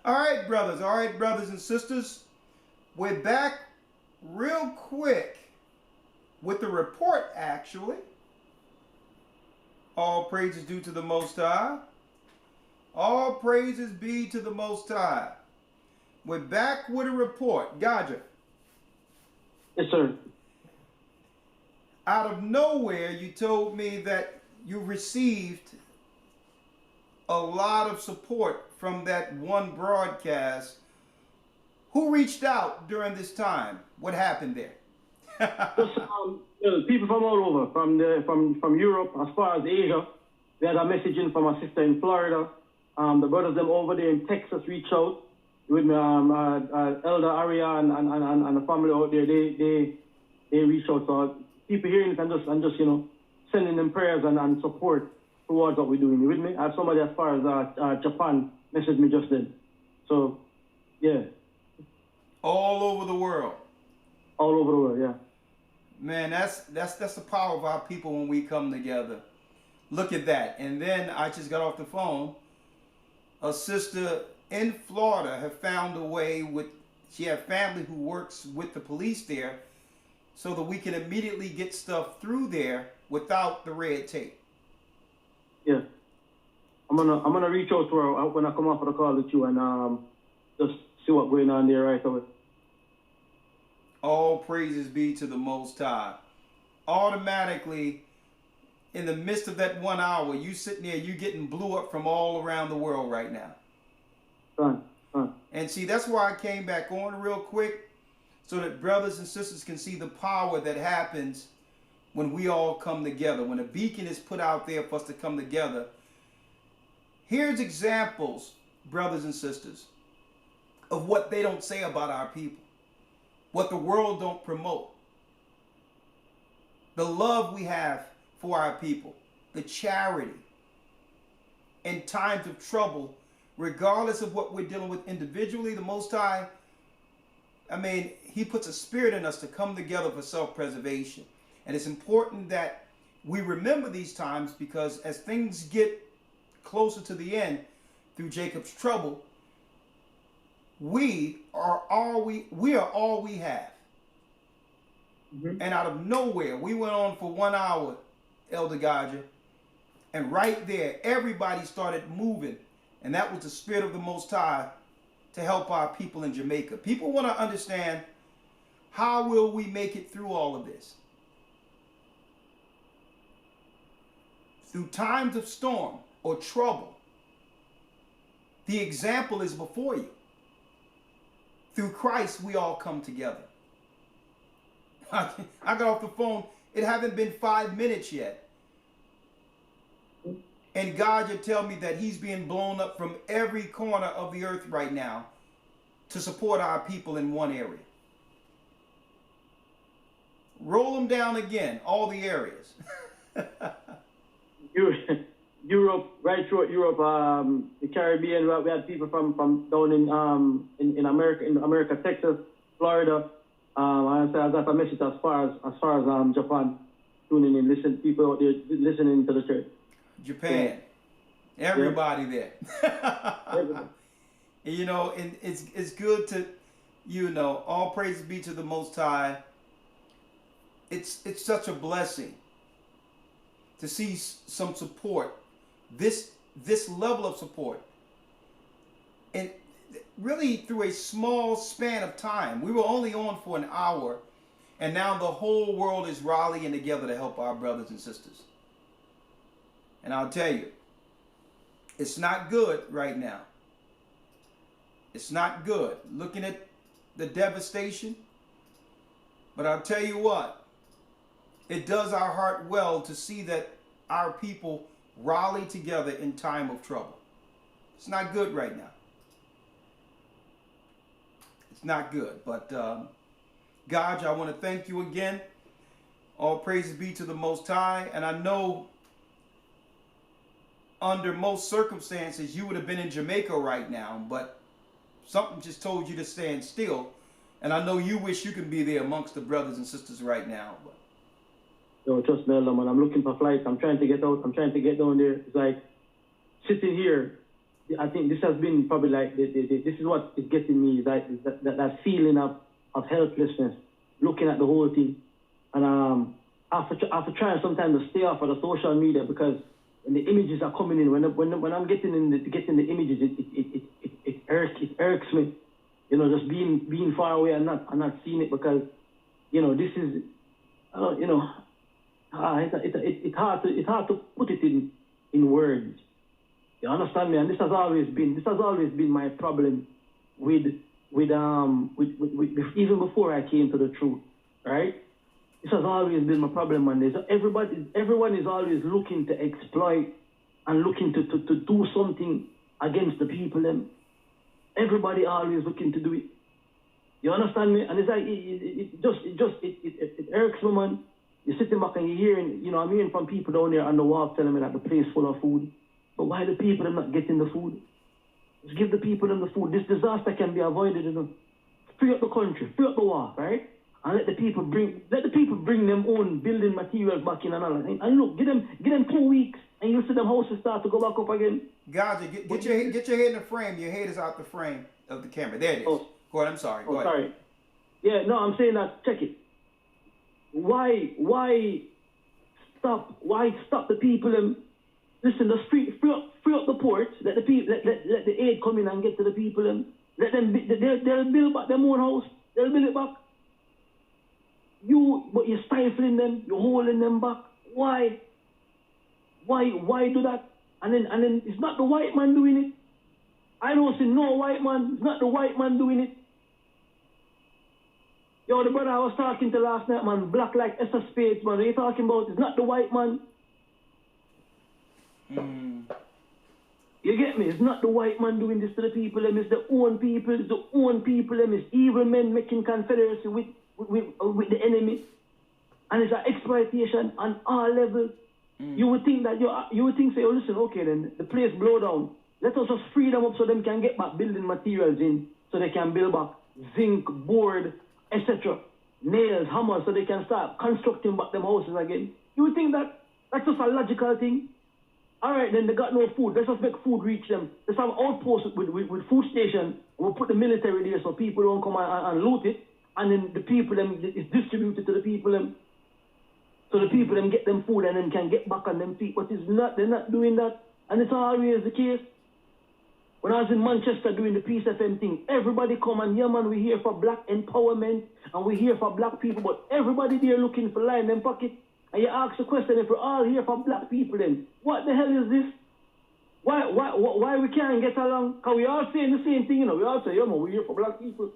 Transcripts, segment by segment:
All right, brothers. All right, brothers and sisters. We're back real quick with the report, actually. All praises due to the Most High. All praises be to the Most High. We're back with a report. Gaja. Yes, sir. Out of nowhere, you told me that you received a lot of support from that one broadcast. Who reached out during this time? What happened there? Just people from all over, from Europe as far as Asia. We had a message in from a sister in Florida. The brothers them over there in Texas reached out with me. Elder Rawchaa and the family out there. They reached out. So people hearing it and just sending them prayers and support towards what we're doing. You with me? I have somebody as far as Japan messaged me just then. So yeah. All over the world. All over the world, yeah. Man, that's the power of our people when we come together. Look at that. And then I just got off the phone. A sister in Florida have found a way she had family who works with the police there so that we can immediately get stuff through there without the red tape. Yeah. I'm gonna reach out to her when I come off of the call with you and just see what's going on there right away. All praises be to the Most High. Automatically, in the midst of that 1 hour, you sitting there, you getting blew up from all around the world right now. And see, that's why I came back on real quick, so that brothers and sisters can see the power that happens when we all come together. When a beacon is put out there for us to come together. Here's examples, brothers and sisters, of what they don't say about our people. What the world don't promote. The love we have for our people. The charity. In times of trouble, regardless of what we're dealing with individually, the Most High, He puts a spirit in us to come together for self-preservation. And it's important that we remember these times, because as things get closer to the end through Jacob's trouble, we are all we have. Mm-hmm. And out of nowhere, we went on for 1 hour, Elder Gaja, and right there, everybody started moving. And that was the Spirit of the Most High to help our people in Jamaica. People want to understand, how will we make it through all of this? Through times of storm or trouble, the example is before you. Through Christ, we all come together. I got off the phone. It haven't been 5 minutes yet. And God, you tell me that He's being blown up from every corner of the earth right now to support our people in one area. Roll them down again, all the areas. Europe, right throughout Europe, the Caribbean. We had people from down in America, Texas, Florida. I got a message as far as Japan, tuning in, people out there listening to the church. Japan, yeah. Everybody there. And it's good to, all praise be to the Most High. It's such a blessing to see some support, this level of support, and really through a small span of time. We were only on for an hour, and now the whole world is rallying together to help our brothers and sisters. And I'll tell you, it's not good right now. It's not good looking at the devastation. But I'll tell you what, it does our heart well to see that our people rally together in time of trouble. It's not good right now. It's not good. But God, I want to thank you again. All praises be to the Most High. And I know under most circumstances you would have been in Jamaica right now, but something just told you to stand still. And I know you wish you could be there amongst the brothers and sisters right now. But no, trust me, man. I'm looking for flights. I'm trying to get out. I'm trying to get down there. It's like sitting here I think this has been probably like this is what is getting me, that feeling of helplessness, looking at the whole thing, and after trying sometimes to stay off of the social media, because when the images are coming in, when I'm getting the images, it irks me, you know, just being far away and not seeing it, because, you know, this is, you know, it's hard to put it in words. You understand me? And this has always been my problem with even before I came to the truth, right? This has always been my problem, man. Everyone is always looking to exploit and looking to do something against the people. Everybody always looking to do it. You understand me? And it's like it irks me, man. You're sitting back and you're hearing, you know, I'm hearing from people down there on the walk telling me that the place full of food. But why the people are not getting the food? Just give the people them the food. This disaster can be avoided, you know. Free up the country, free up the war, right? And let the people bring them own building materials back in and all. And look, give them 2 weeks, and you'll see them houses start to go back up again. Gotcha. Get your head in the frame. Your head is out the frame of the camera. There it is. Oh. Go ahead. I'm sorry. Go ahead. Sorry. Yeah, no, I'm saying that. Check it. Why stop the people? Listen, the free up the ports. Let the people, let the aid come in and get to the people. Let them. They'll build back their own house. They'll build it back. But you're stifling them. You're holding them back. Why? Why do that? And then it's not the white man doing it. I don't see no white man. It's not the white man doing it. Yo, the brother I was talking to last night, man, black like S.S. Spades, man. What are you talking about? It's not the white man. You get me? It's not the white man doing this to the people. It's the own people. It's the own people. It's evil men making confederacy with the enemy. And it's an exploitation on all levels. You would think that say, oh, listen, okay, then the place blow down. Let us just free them up so them can get back building materials in, so they can build back zinc, board, etc. Nails, hammers, so they can start constructing back them houses again. You would think that that's just a logical thing. All right, then they got no food. Let's just make food reach them. Let's have outposts with food station. We'll put the military there so people don't come and loot it. And then the people, it's distributed to the people. So the people get them food and then can get back on them feet. But they're not doing that. And it's always the case. When I was in Manchester doing the Peace FM thing, everybody come and, yeah, man, we're here for black empowerment and we're here for black people. But everybody there looking for line in them pocket. And you ask the question, if we're all here for black people, then what the hell is this? Why we can't get along? Because we all saying the same thing, you know. We all say, yeah, man, we're here for black people.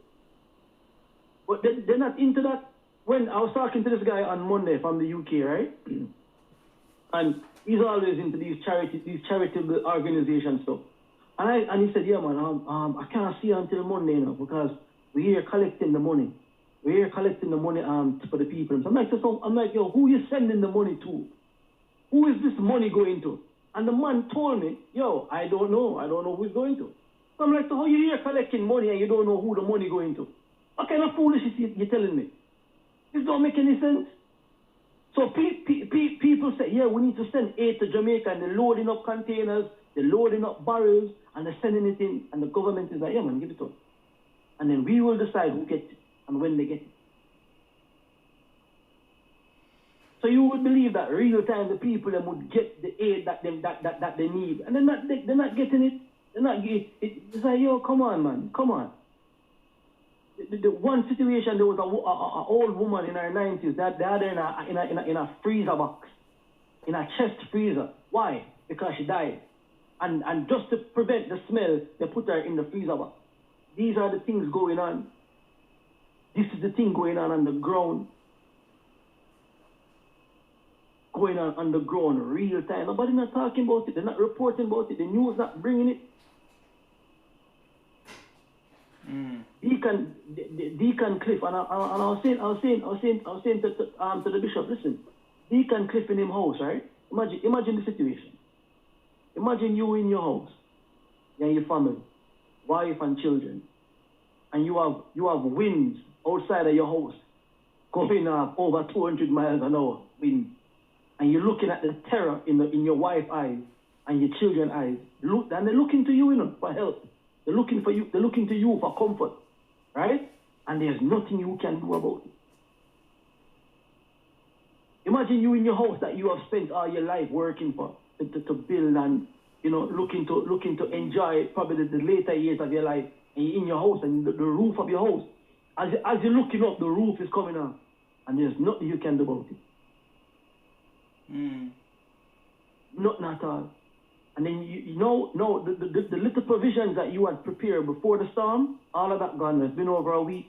But they're not into that. When I was talking to this guy on Monday from the UK, right? And he's always into these charitable organizations stuff. And he said, yeah, man, I can't see you until Monday, you know, because we're here collecting the money. We're here collecting the money for the people. So I'm like, yo, who you sending the money to? Who is this money going to? And the man told me, yo, I don't know. I don't know who it's going to. So I'm like, so how you here collecting money and you don't know who the money going to? What kind of foolishness you telling me? This don't make any sense. So people say, yeah, we need to send aid to Jamaica, and they're loading up containers, they're loading up barrels, and they're sending it in, and the government is like, yeah, man, give it to us. And then we will decide who gets it and when they get it. So you would believe that real time the people them would get the aid that they need, and they're not getting it. They're not getting it. It's like, yo, come on, man, come on. The one situation, there was an old woman in her 90s that they had her in a freezer box, in a chest freezer. Why? Because she died. And just to prevent the smell, they put her in the freezer box. These are the things going on. This is the thing going on the ground. Going on the ground, real time. Nobody not talking about it. They're not reporting about it. The news not bringing it. Deacon Cliff, and I was saying to the bishop, listen, Deacon Cliff in his house, right? Imagine the situation. Imagine you in your house, and your family, wife and children, and you have winds outside of your house going over 200 miles an hour wind, and you're looking at the terror in your wife's eyes, and your children's eyes. And they're looking to you, for help. They're looking for you. They're looking to you for comfort, right? And there's nothing you can do about it. Imagine you in your house that you have spent all your life working for to build and looking to enjoy probably the later years of your life, and you're in your house and the roof of your house. As you're looking up, the roof is coming on, and there's nothing you can do about it. Nothing at all. And then the little provisions that you had prepared before the storm, all of that gone. It's been over a week.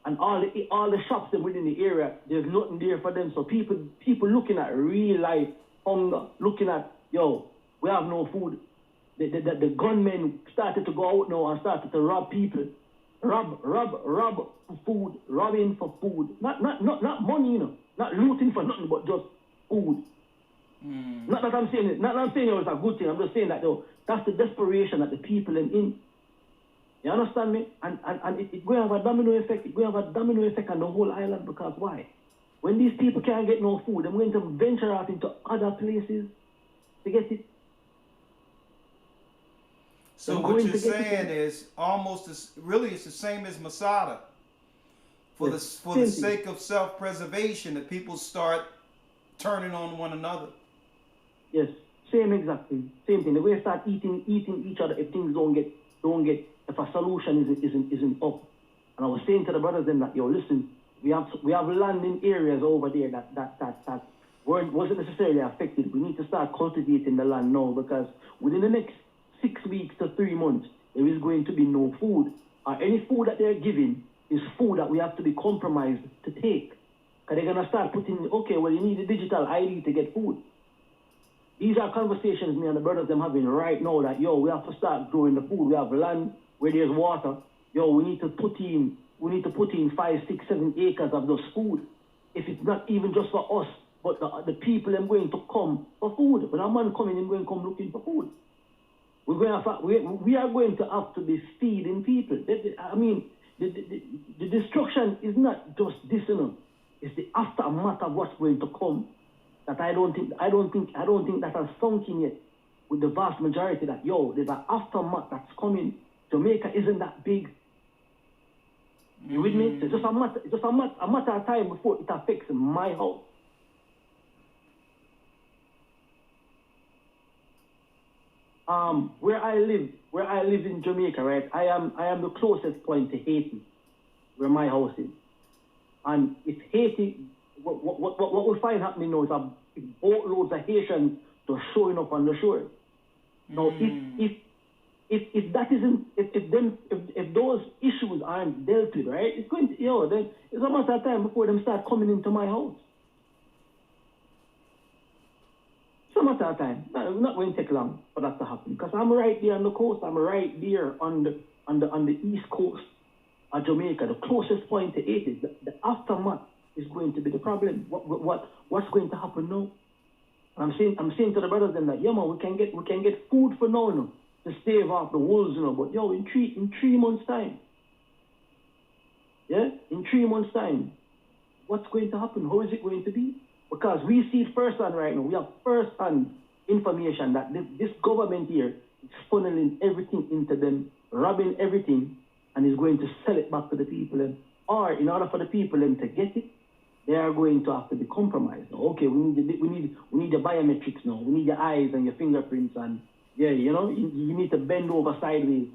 And all the shops that within the area, there's nothing there for them. So people looking at real life hunger, looking at, we have no food. The gunmen started to go out now and started to rob people. Rob for food, robbing for food. Not money, not looting for nothing but just food. Not that I'm saying it. Not that I'm saying it's a good thing. I'm just saying that that's the desperation that the people are in. You understand me? And it will have a domino effect. It will have a domino effect on the whole island, because why? When these people can't get no food, they're going to venture out into other places to get it. So what you're saying is really it's the same as Masada. For the sake of self-preservation, that people start turning on one another. Yes, same exactly, same thing. The way they start eating each other if things don't get if a solution isn't up. And I was saying to the brothers then that listen, we have land in areas over there that wasn't necessarily affected. We need to start cultivating the land now, because within the next 6 weeks to 3 months there is going to be no food, or any food that they're giving is food that we have to be compromised to take. Because they're gonna start putting, you need a digital ID to get food. These are conversations me and the brothers them having right now, that we have to start growing the food. We have land where there's water. We need to put in 5, 6, 7 acres of those food. If it's not even just for us, but the people are going to come for food. When a man coming in, going to come looking for food. We are going to have to be feeding people. I mean, the destruction is not just this, It's the aftermath of what's going to come. That I don't think that has sunk in yet with the vast majority that there's an aftermath that's coming. Jamaica isn't that big. You with me? It's just a matter of time before it affects my house. Where I live in Jamaica, right? I am the closest point to Haiti, where my house is. And if Haiti, what we find happening now is boatloads of Haitians are showing up on the shore. Now, if that isn't, if those issues aren't dealt with, right, it's going to, then it's a matter of time before them start coming into my house. It's a matter of time. It's not going to take long for that to happen, because I'm right there on the coast. I'm right there on the east coast of Jamaica, the closest point to it is the aftermath is going to be the problem. What's going to happen now? I'm saying to the brothers then that we can get food for now, to stave off the wolves, but in 3 months time, in 3 months time, what's going to happen? How is it going to be? Because we see it firsthand right now. We have firsthand information that this government here is funneling everything into them, robbing everything, and is going to sell it back to the people. Or in order for the people to get it, they are going to have to be compromised. Okay, we need your biometrics now. We need your eyes and your fingerprints, and you need to bend over sideways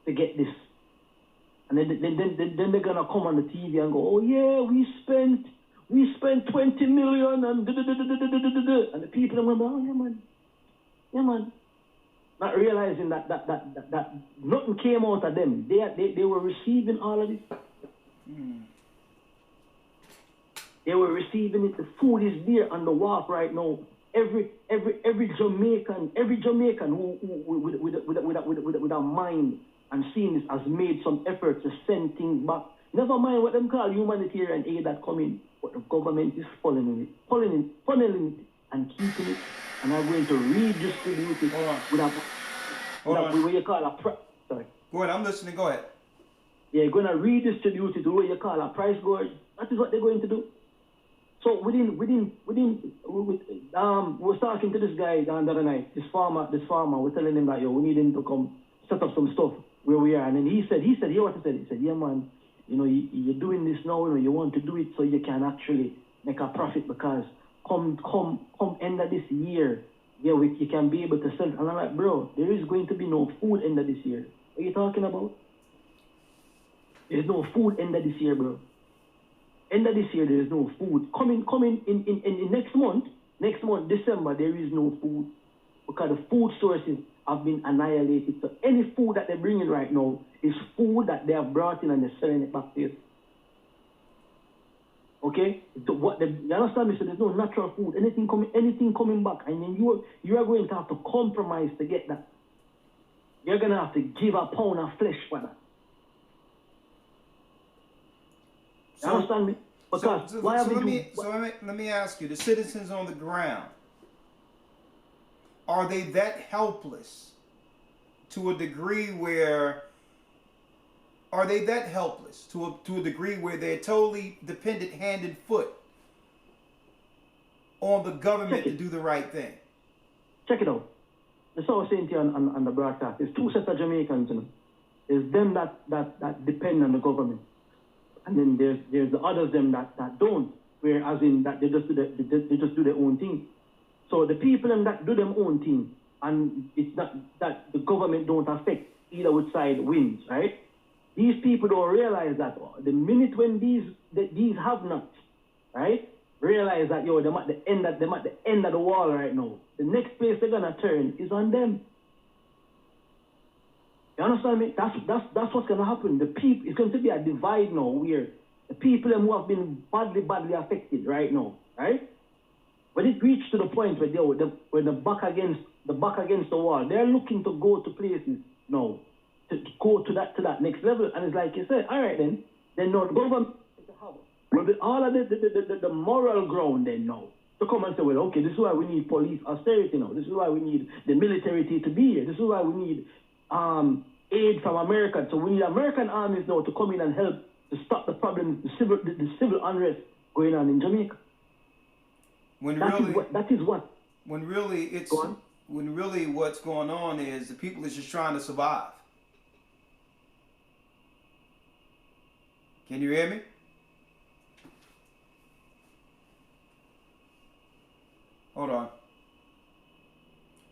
to get this. And then they're gonna come on the TV and go, oh yeah, we spent 20 million and and the people are going, oh yeah man. Not realizing that nothing came out of them. They were receiving all of this. They were receiving it. The food is there on the wharf right now. Every Jamaican who with a mind and seeing this has made some effort to send things back. Never mind what them call humanitarian aid that come in, but the government is funneling it and keeping it, and are going to redistribute it what you call a price. Sorry. Go ahead, I'm listening. Go ahead. Yeah, you're going to redistribute it the way you call a price gorge. That is what they're going to do. So we was talking to this guy the other night, this farmer, we're telling him that, yo, we need him to come set up some stuff where we are. And then he said, you know what he said? He said, yeah, man, you know, you're doing this now, you know, you want to do it so you can actually make a profit, because come end of this year, yeah, you can be able to sell. And I'm like, bro, there is going to be no food end of this year. What are you talking about? There's no food end of this year, bro. End of this year, there is no food. Coming in next month, December, there is no food, because the food sources have been annihilated. So any food that they're bringing right now is food that they have brought in and they're selling it back to you. Okay? You understand me? So there's no natural food. Anything coming back, and then you are going to have to compromise to get that. You're going to have to give a pound of flesh for that. You understand me? Because let me ask you, the citizens on the ground, are they that helpless to a degree where they're totally dependent hand and foot on the government to do the right thing? Check it out. That's what I was saying to you on the broadcast. There's two sets of Jamaicans, you know. There's them that depend on the government. And then there's the others them that don't, where as in that they just do their own thing. So the people them that do their own thing, and it's not that the government don't affect either which side wins, right? These people don't realize that the minute when these have-nots, right, realize that yo, they're at the end of the wall right now. The next place they're gonna turn is on them. You understand me? That's what's gonna happen. The people, it's going to be a divide now where the people who have been badly affected right now, right? When it reached to the point where they're back against the wall, they're looking to go to places now to go to that next level. And it's like you said, all right then no, the government will be all of the moral ground then now to come and say, well, okay, this is why we need police austerity now. This is why we need the military to be here. This is why we need aid from America. So we need American armies now to come in and help to stop the problem, the civil unrest going on in Jamaica. When really what's going on is the people is just trying to survive. Can you hear me? Hold on.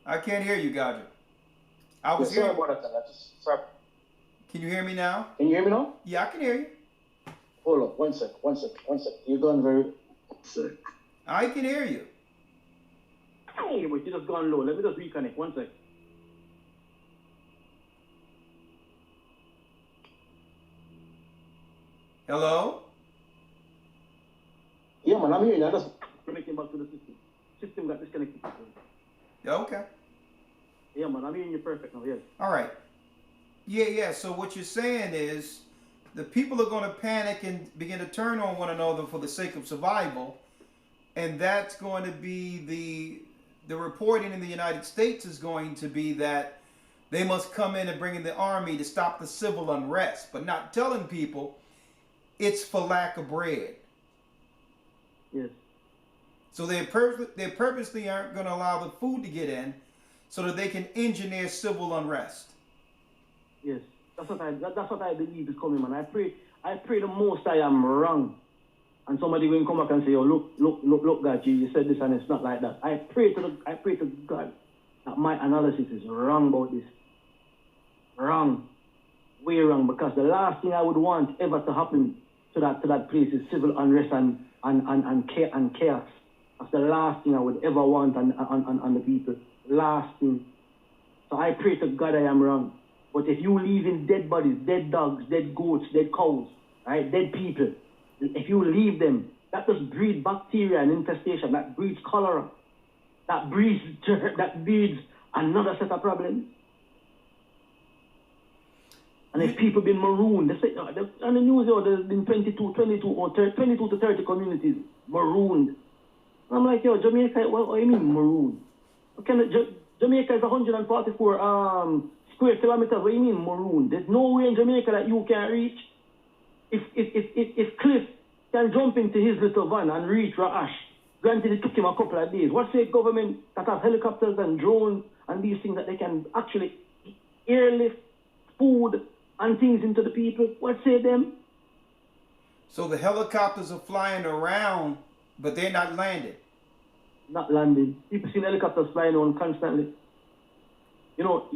I can't hear you, Gadget. I was sorry hearing. about that. Sorry. Can you hear me now? Can you hear me now? Yeah, I can hear you. Hold on, one sec. You're going very sick. I can hear you. Hey, but you just gone low. Let me just reconnect. One sec. Hello? Yeah, man, I'm hearing you. I just connecting back to the system. System got disconnected. Yeah, okay. Yeah, man, I'm hearing you perfect now, yes. All right. Yeah. So what you're saying is the people are going to panic and begin to turn on one another for the sake of survival. And that's going to be the reporting in the United States is going to be that they must come in and bring in the army to stop the civil unrest, but not telling people it's for lack of bread. Yes. So they purposely aren't going to allow the food to get in so that they can engineer civil unrest. Yes. That's what I believe is coming, man. I pray the most I am wrong. And somebody will come back and say, oh, look, God, you said this and it's not like that. I pray to God that my analysis is wrong about this. Wrong. Way wrong. Because the last thing I would want ever to happen to that place is civil unrest and chaos. That's the last thing I would ever want on the people. Last thing. So I pray to God I am wrong. But if you leave in dead bodies, dead dogs, dead goats, dead cows, right, dead people, if you leave them, that just breeds bacteria and infestation. That breeds cholera. That breeds another set of problems. And if people been marooned, they say, on the news, there's been 22 to 30 communities marooned. And I'm like, Jamaica, what do you mean marooned? Jamaica is 144 square kilometers. What do you mean marooned? There's nowhere in Jamaica that you can reach. If cliffs can jump into his little van and reach Raash. Granted, it took him a couple of days. What say government that have helicopters and drones and these things that they can actually airlift food and things into the people? What say them? So the helicopters are flying around, but they're not landed. Not landing. People see helicopters flying on constantly. You know,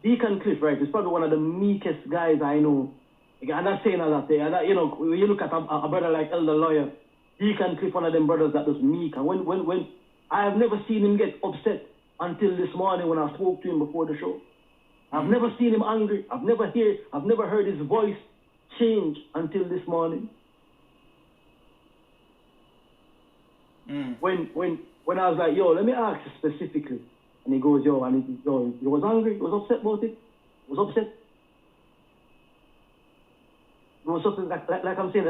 Deacon Cliff, right, is probably one of the meekest guys I know. I'm not saying a lot there. And, you know, when you look at a brother like Elder Lawya, Deacon Cliff, one of them brothers that was meek. And when I have never seen him get upset until this morning when I spoke to him before the show. I've never seen him angry. I've never heard his voice change until this morning. When I was like, yo, let me ask you specifically. And he goes, yo, he was angry, he was upset about it. He was upset. It was something like I'm saying,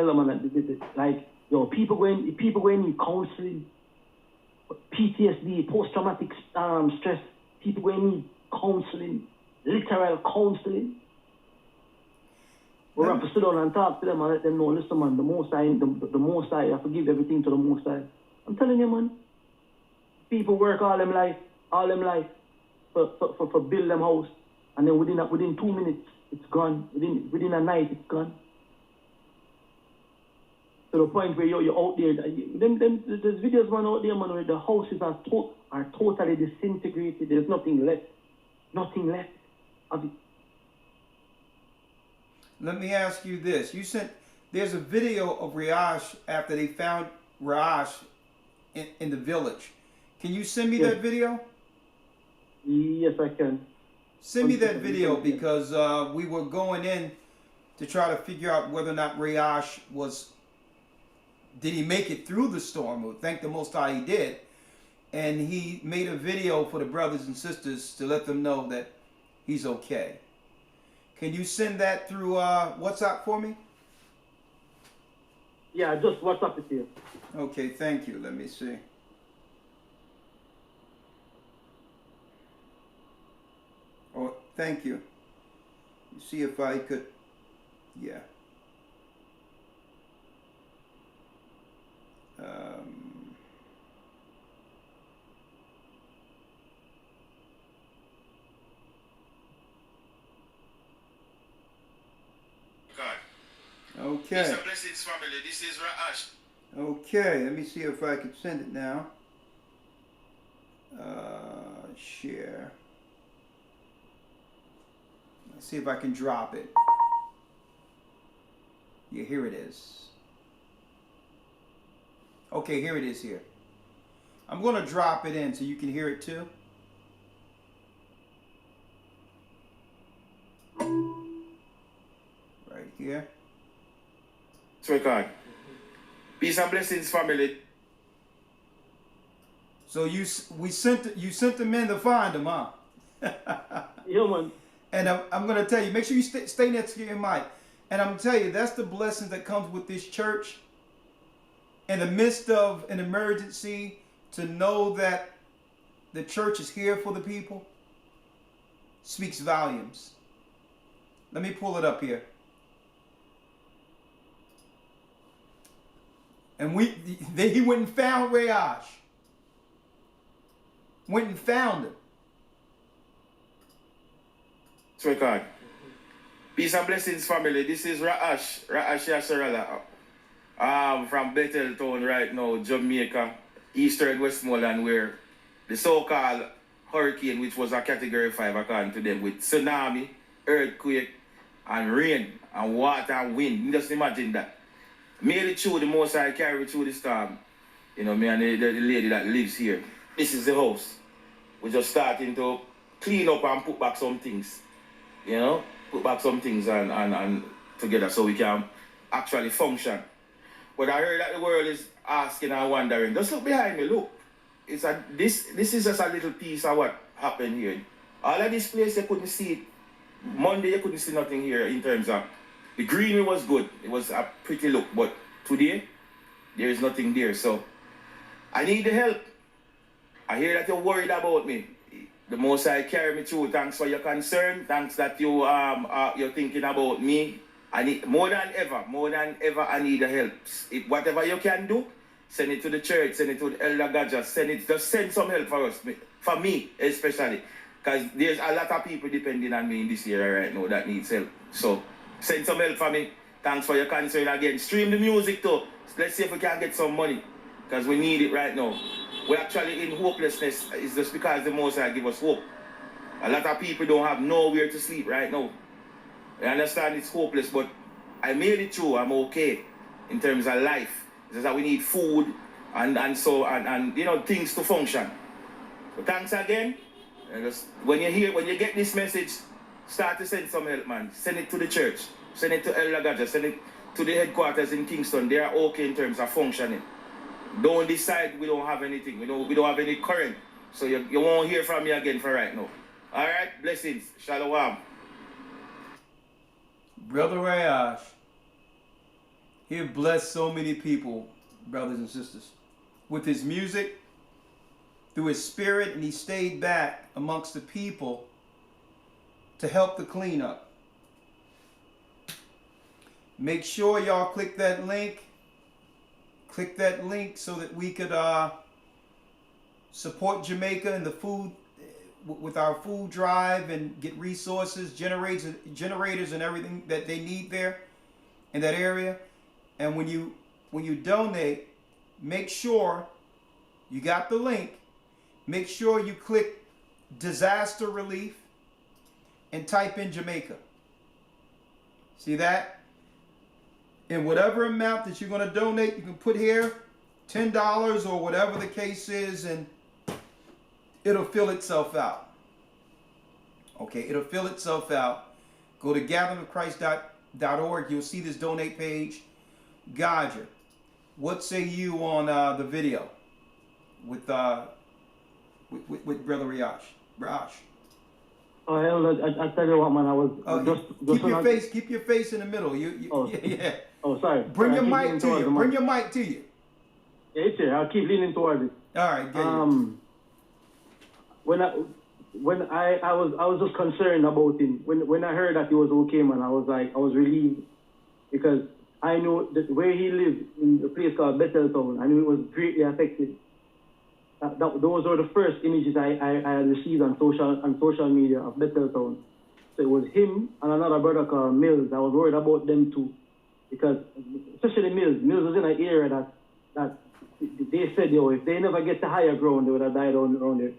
like, yo, people going in counseling, PTSD, post-traumatic stress, people going in counseling, literal counseling. We have to sit down and talk to them and let them know, listen, man, the Most High, I forgive everything to the Most High. I'm telling you, man, people work all them life for build them house, and then within 2 minutes, it's gone. Within a night, it's gone. To the point where you're out there. There's videos, man, out there, man, where the houses are totally disintegrated. There's nothing left. Nothing left of it. Let me ask you this. There's a video of Raash after they found Raash in the village. Can you send me that video? Yes, I can. Send me that video because we were going in to try to figure out whether or not Raash did he make it through the storm? Well, thank the Most High he did. And he made a video for the brothers and sisters to let them know that he's okay. Can you send that through WhatsApp for me? Yeah, just WhatsApp it to you. Okay, thank you. Let me see. Oh, thank you. See if I could, yeah. Okay. Peace and blessings, family. This is Raash. Okay, let me see if I can send it now. Share. Let's see if I can drop it. Yeah, here it is. Okay, here it is here. I'm going to drop it in so you can hear it too. Right here. Record. Peace and blessings, family. So you sent the men to find him, huh? Yeah, man. And I'm going to tell you, make sure you stay next to your mic. And I'm going to tell you, that's the blessing that comes with this church. In the midst of an emergency, to know that the church is here for the people speaks volumes. Let me pull it up here. And he went and found Raash. Went and found him. Record. Peace and blessings, family. This is Raash from Bethel Town right now, Jamaica, Eastern Westmoreland, where the so-called hurricane, which was a category 5 according to them, with tsunami, earthquake, and rain, and water and wind. Just imagine that. Made it through the Most High, carry through the storm. You know, me and the lady that lives here. This is the house. We're just starting to clean up and put back some things. You know, put back some things and together so we can actually function. But I heard that the world is asking and wondering. Just look behind me, look. This is just a little piece of what happened here. All of this place you couldn't see it. Monday you couldn't see nothing here in terms of the greenery was good. It was a pretty look, but today there is nothing there. So I need the help. I hear that you're worried about me. The Most High carry me through. Thanks for your concern. Thanks that you're thinking about me I need more than ever, I need the help. Whatever you can do, send it to the church, send it to the Elder Rawchaa, just send some help for us, for me especially. Because there's a lot of people depending on me in this area right now that needs help. So send some help for me. Thanks for your concern again. Stream the music too. Let's see if we can get some money. Because we need it right now. We're actually in hopelessness. It's just because the Most High give us hope. A lot of people don't have nowhere to sleep right now. I understand it's hopeless, but I made it through. I'm okay in terms of life. It's just that we need food and you know, things to function. So thanks again. And just, when you get this message, start to send some help, man. Send it to the church. Send it to Elder Rawchaa. Send it to the headquarters in Kingston. They are okay in terms of functioning. Don't decide we don't have anything. We don't have any current. So you won't hear from me again for right now. All right, blessings. Shalom. Brother Raash, he has blessed so many people, brothers and sisters, with his music, through his spirit, and he stayed back amongst the people to help the cleanup. Make sure y'all click that link. Click that link so that we could support Jamaica and the food, with our food drive, and get resources, generators and everything that they need there in that area. And when you donate, make sure you got the link. Make sure you click disaster relief and type in Jamaica. See that? And whatever amount that you're going to donate, you can put here $10 or whatever the case is, and it'll fill itself out. Okay, it'll fill itself out. Go to gatheringofchrist.org. You'll see this donate page. Gadja, what say you on the video with Brother Raash? Oh, Elder, I tell you what, man, I was keep your face in the middle. Yeah. Oh, sorry. Bring your mic to you. Bring your mic to you. Yeah, it's here. I'll keep leaning towards it. All right, good. When I was just concerned about him. When I heard that he was okay, man, I was relieved, because I know that where he lived in a place called Betheltown, and it was greatly affected. Those were the first images I had received on social media of Betheltown. So it was him and another brother called Mills. I was worried about them too, because especially Mills was in an area that they said, if they never get to higher ground, they would have died around there.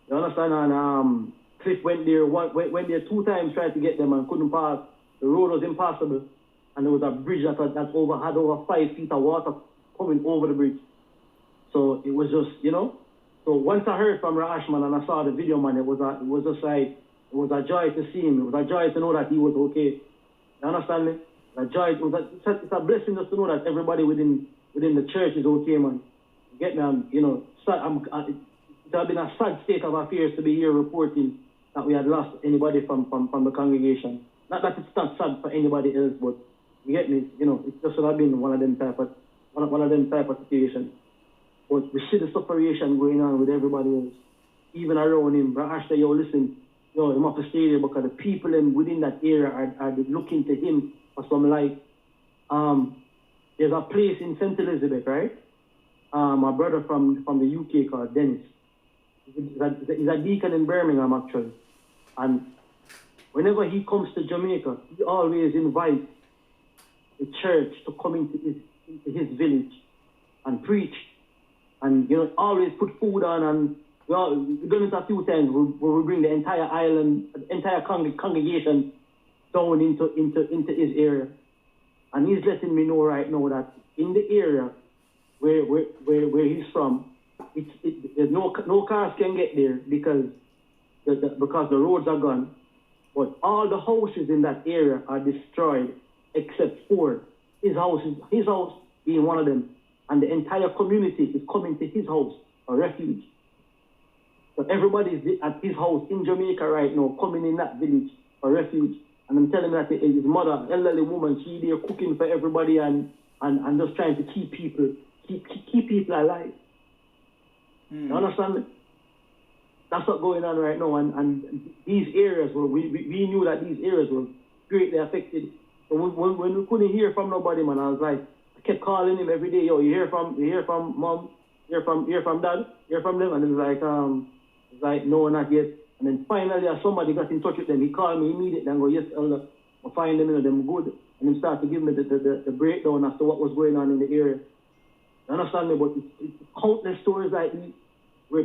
You understand? And Cliff went there 2 times, tried to get them and couldn't pass. The road was impossible, and there was a bridge that had over 5 feet of water coming over the bridge. So it was just, So once I heard from Raash, man, and I saw the video, man, it was a joy to see him. It was a joy to know that he was okay. You understand me? It's a blessing just to know that everybody within the church is okay, man. You get me? It had been a sad state of affairs to be here reporting that we had lost anybody from the congregation. Not that it's not sad for anybody else, but you get me? It just would have been one of them type of situations. But we see the separation going on with everybody else, even around him. Raash said, listen, him have to stay there, because the people within that area are looking to him for some light. There's a place in St. Elizabeth, right? My brother from the UK called Dennis. He's a deacon in Birmingham, actually. And whenever he comes to Jamaica, he always invites the church to come into his village and preach. And, always put food on, and we've done it a few times where we bring the entire island, the entire congregation down into his area. And he's letting me know right now that in the area where he's from, there's no cars can get there because the roads are gone. But all the houses in that area are destroyed except for his house being one of them. And the entire community is coming to his house for refuge. So everybody is at his house in Jamaica right now, coming in that village for refuge. And I'm telling him that his mother, elderly woman, she there cooking for everybody and just trying to keep people alive. You understand me? That's what's going on right now. And these areas, we knew that these areas were greatly affected. So when we couldn't hear from nobody, man, I was like, I kept calling him every day. Yo, you hear from mom? Hear from dad? Hear from them? And it's like, no, not yet. And then finally, as somebody got in touch with them, he called me immediately and go, yes, Elder, I find them, them good. And then start to give me the breakdown as to what was going on in the area. You understand me? But it's countless stories like these where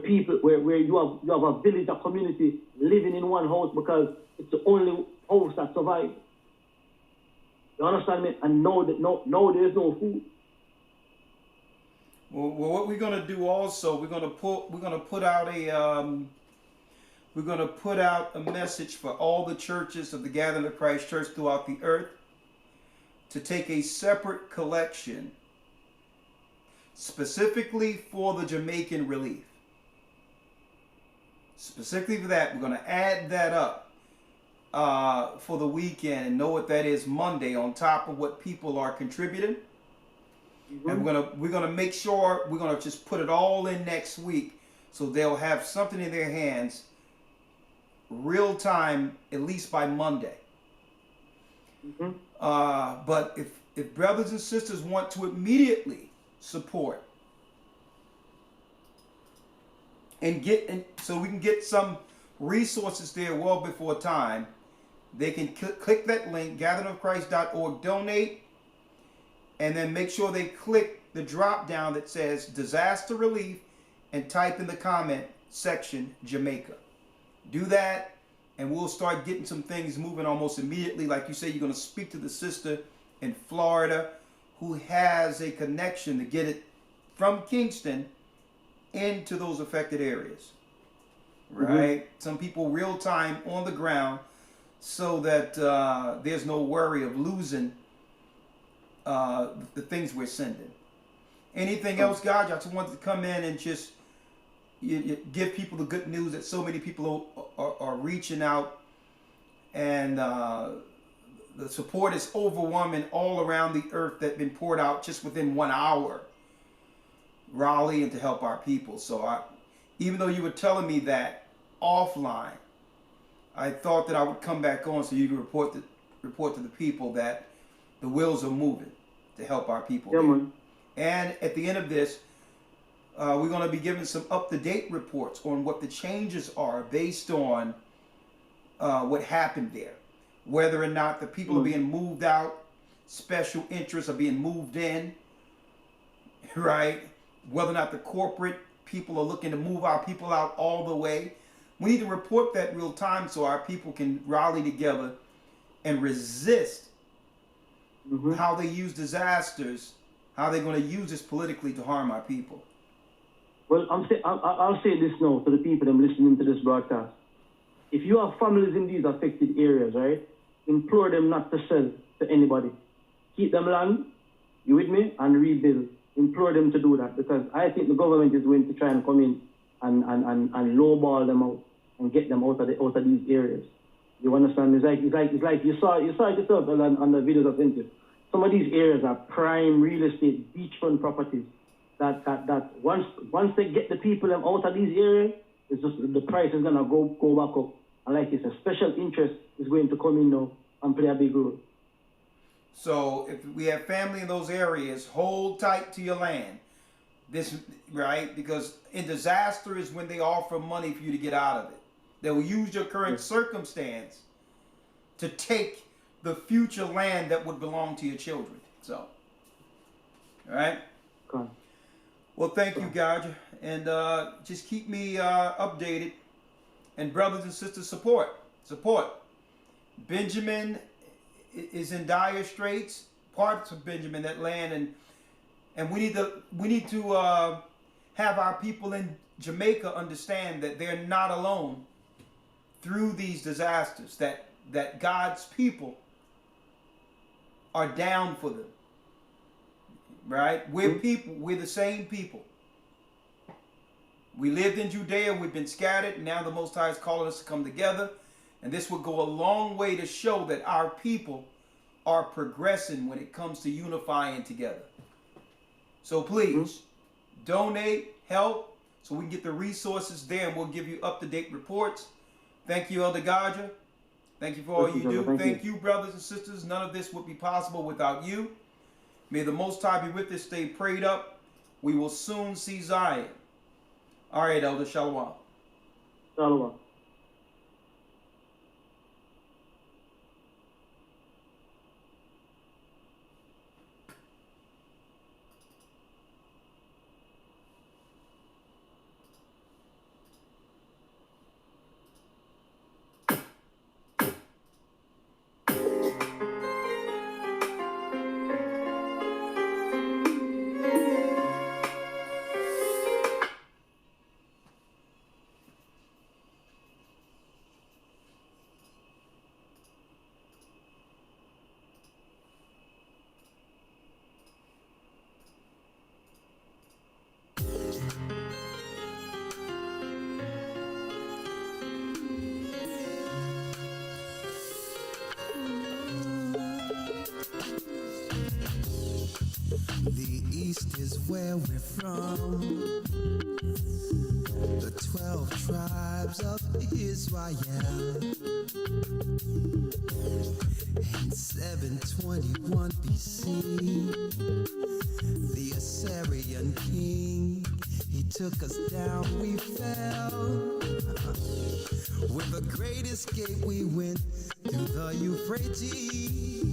you have a village, a community living in one house because it's the only house that survives. You understand me? And no, there's no food. Well, what we're gonna do also, we're gonna put out a message for all the churches of the Gathering of Christ Church throughout the earth to take a separate collection specifically for the Jamaican relief. Specifically for that, we're gonna add that up for the weekend and know what that is Monday on top of what people are contributing. Mm-hmm. And we're gonna make sure we're gonna just put it all in next week so they'll have something in their hands real time at least by Monday. Mm-hmm. But if brothers and sisters want to immediately support and so we can get some resources there well before time, they can click that link, gatheringofchrist.org, donate, and then make sure they click the drop down that says disaster relief and type in the comment section Jamaica. Do that and we'll start getting some things moving almost immediately. Like you say, you're going to speak to the sister in Florida who has a connection to get it from Kingston into those affected areas. Right? Mm-hmm. Some people real time on the ground so that there's no worry of losing the things we're sending. Anything else, God? I just wanted to come in and just you give people the good news that so many people are reaching out, and the support is overwhelming all around the earth that's been poured out just within 1 hour. Raleigh and to help our people. So even though you were telling me that offline, I thought that I would come back on so you could report to the people that the wheels are moving to help our people. Yeah, man. And at the end of this, we're going to be giving some up-to-date reports on what the changes are based on what happened there. Whether or not the people are being moved out, special interests are being moved in, right? Whether or not the corporate people are looking to move our people out all the way. We need to report that real time so our people can rally together and resist how they use disasters, how they're going to use this politically to harm our people. Well, I'll say this now to the people that are listening to this broadcast. If you have families in these affected areas, right, implore them not to sell to anybody. Keep them land, you with me, and rebuild. Implore them to do that because I think the government is going to try and come in and lowball them out and get them out of these areas. You understand? It's like you saw it yourself on the videos I've sent you. Some of these areas are prime real estate, beachfront properties. That once they get the people them out of these areas, it's just the price is gonna go back up. And like it's a special interest is going to come in now and play a big role. So if we have family in those areas, hold tight to your land. This right? Because in disaster is when they offer money for you to get out of it. They will use your current circumstance to take the future land that would belong to your children. So, all right? Okay. Well, thank you, Gouger. And just keep me updated. And brothers and sisters, support. Benjamin is in dire straits. Parts of Benjamin, that land, and we need to have our people in Jamaica understand that they're not alone through these disasters. That God's people are down for them. Right? We're people. We're the same people. We lived in Judea. We've been scattered. And now the Most High is calling us to come together. And this will go a long way to show that our people are progressing when it comes to unifying together. So please, donate, help, so we can get the resources there, and we'll give you up-to-date reports. Thank you, Elder Rawchaa. Thank you for all you do. Thank Thank you, brothers and sisters. None of this would be possible without you. May the Most High be with us. Stay prayed up. We will soon see Zion. All right, Elder, Shalom. Shalom. The East is where we're from. The 12 tribes of Israel. In 721 BC, the Assyrian king, he took us down, we fell. With a great escape, we went through the Euphrates.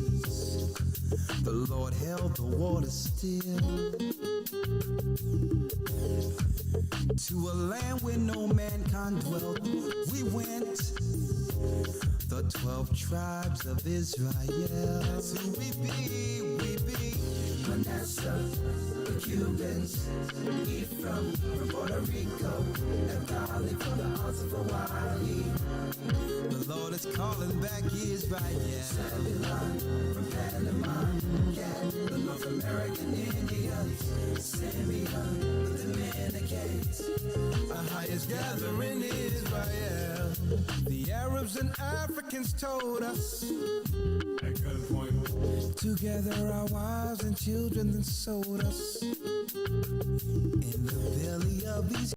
The Lord held the water still. To a land where no mankind dwelt, we went. The 12 tribes of Israel. That's who we be. Manasseh, the Cubans, Ephraim from Puerto Rico, Naphtali from the Isles of Hawaii. The Lord is calling back Israel. Zebulon from Panama, Gad, the North American Indians, Simeon, the Dominicans, the highest gathering Israel. The Arabs and Africans told us at gunpoint. Together our wives and children then sold us.